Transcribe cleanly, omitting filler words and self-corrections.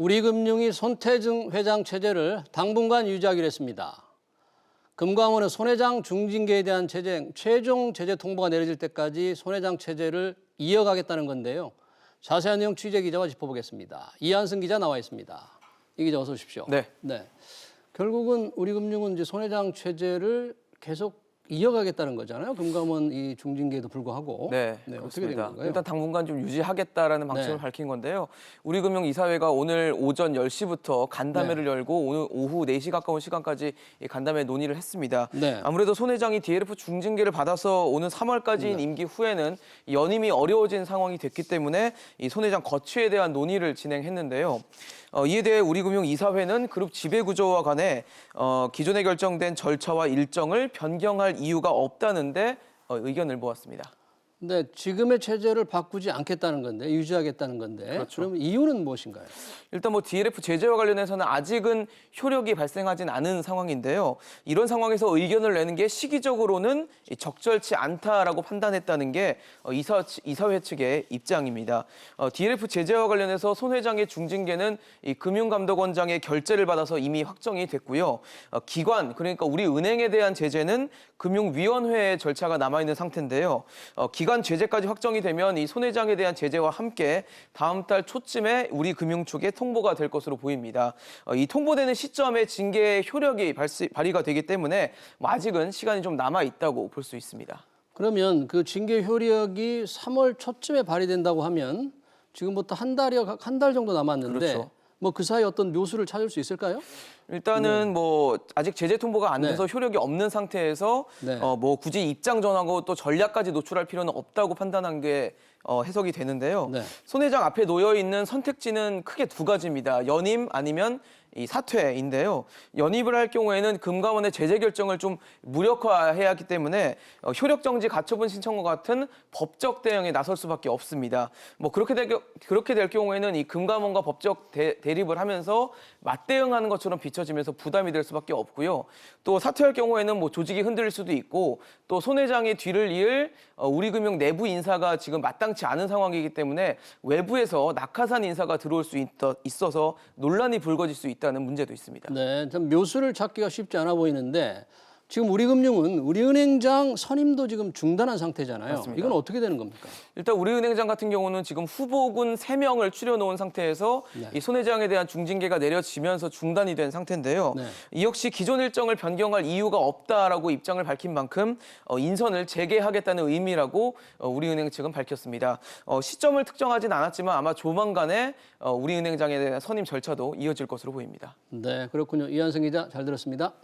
우리금융이 손태증 회장 체제를 당분간 유지하기로 했습니다. 금감원은 손 회장 중징계에 대한 최종 제재 통보가 내려질 때까지 손 회장 체제를 이어가겠다는 건데요. 자세한 내용 취재 기자와 짚어보겠습니다. 이한승 기자 나와 있습니다. 이 기자 어서 오십시오. 네. 결국은 우리금융은 이제 손 회장 체제를 계속 이어가겠다는 거잖아요. 금감원 이 중징계에도 불구하고. 네, 어떻게 된 그렇습니다. 건가요? 일단 당분간 좀 유지하겠다라는 방침을 네. 밝힌 건데요. 우리금융이사회가 오늘 오전 10시부터 간담회를 열고 오늘 오후 4시 가까운 시간까지 이 간담회 논의를 했습니다. 네. 아무래도 손 회장이 DLF 중징계를 받아서 오는 3월까지인 임기 후에는 연임이 어려워진 상황이 됐기 때문에 이 손 회장 거취에 대한 논의를 진행했는데요. 이에 대해 우리금융이사회는 그룹 지배구조와 관해 기존에 결정된 절차와 일정을 변경할 이유가 없다는데 의견을 모았습니다. 근데 지금의 체제를 바꾸지 않겠다는 건데, 유지하겠다는 건데, 그렇죠. 그럼 이유는 무엇인가요? 일단 DLF 제재와 관련해서는 아직은 효력이 발생하진 않은 상황인데요. 이런 상황에서 의견을 내는 게 시기적으로는 적절치 않다라고 판단했다는 게 이사회 측의 입장입니다. DLF 제재와 관련해서 손 회장의 중징계는 이 금융감독원장의 결재를 받아서 이미 확정이 됐고요. 기관, 그러니까 우리 은행에 대한 제재는 금융위원회의 절차가 남아있는 상태인데요. 기관 제재까지 확정이 되면 이 손 회장에 대한 제재와 함께 다음 달 초쯤에 우리 금융 쪽에 통보가 될 것으로 보입니다. 이 통보되는 시점에 징계의 효력이 발휘가 되기 때문에 아직은 시간이 좀 남아 있다고 볼 수 있습니다. 그러면 그 징계 효력이 3월 초쯤에 발휘된다고 하면 지금부터 한 달 정도 남았는데 그렇죠. 뭐 그 사이 어떤 묘수를 찾을 수 있을까요? 일단은 아직 제재 통보가 안 돼서 효력이 없는 상태에서 굳이 입장 전하고 또 전략까지 노출할 필요는 없다고 판단한 게 해석이 되는데요. 네. 손 회장 앞에 놓여 있는 선택지는 크게 두 가지입니다. 연임 아니면 이 사퇴인데요. 연임을 할 경우에는 금감원의 제재 결정을 좀 무력화해야 하기 때문에 효력 정지 가처분 신청과 같은 법적 대응에 나설 수밖에 없습니다. 그렇게 될 경우에는 이 금감원과 법적 대립을 하면서 맞대응하는 것처럼 비춰지면서 부담이 될 수밖에 없고요. 또 사퇴할 경우에는 조직이 흔들릴 수도 있고 또 손 회장의 뒤를 이을 우리금융 내부 인사가 지금 마땅치 않은 상황이기 때문에 외부에서 낙하산 인사가 들어올 수 있어서 논란이 불거질 수 있다는 문제도 있습니다. 네, 참 묘수를 찾기가 쉽지 않아 보이는데 지금 우리금융은 우리은행장 선임도 지금 중단한 상태잖아요. 맞습니다. 이건 어떻게 되는 겁니까? 일단 우리은행장 같은 경우는 지금 후보군 3명을 추려놓은 상태에서 이 손 회장에 대한 중징계가 내려지면서 중단이 된 상태인데요. 이 역시 기존 일정을 변경할 이유가 없다라고 입장을 밝힌 만큼 인선을 재개하겠다는 의미라고 우리은행 측은 밝혔습니다. 시점을 특정하진 않았지만 아마 조만간에 우리은행장에 대한 선임 절차도 이어질 것으로 보입니다. 네, 그렇군요. 이한승 기자 잘 들었습니다.